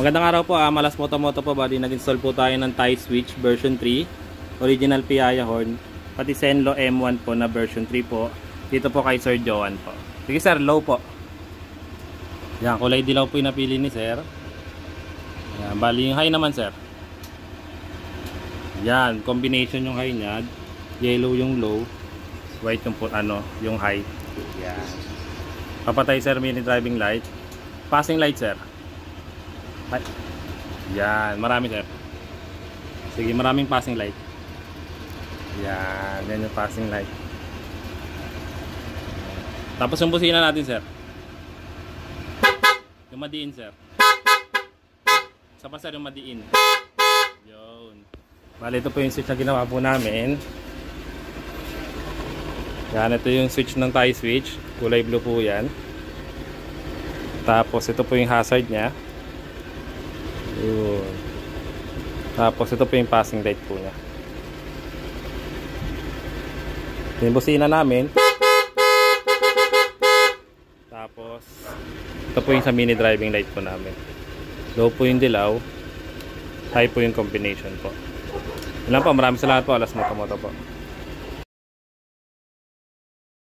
Magandang araw po, Malas Moto po. Bali, nag-install po tayo ng tie switch version 3, original Piaya horn, pati Senlo M1 po na version 3 po. Dito po kay Sir Joan po. Sige sir, low po. Yan, kulay dilaw po yung napili ni sir. Yan, bali yung high naman sir. Yan, combination yung high niya. Yellow yung low, white yung yung high. Yan. Papatay sir, mini driving light. Passing light sir. Yan, marami sir. Sige, maraming passing light. Yan, yan yung passing light. Tapos yung busina natin sir. Yung madiin sir. Isa pa sir yung madiin. Yun. Bali, ito po yung switch na ginawa po namin. Yan, ito yung switch ng tie switch. Kulay blue po yan. Tapos ito po yung hazard nya. Yun. Tapos ito po yung passing light po nya. Yung busina namin. Tapos ito po yung sa mini driving light po namin. Low po yung dilaw, high po yung combination po. Yun lang po, maraming salamat po. Alas Moto po.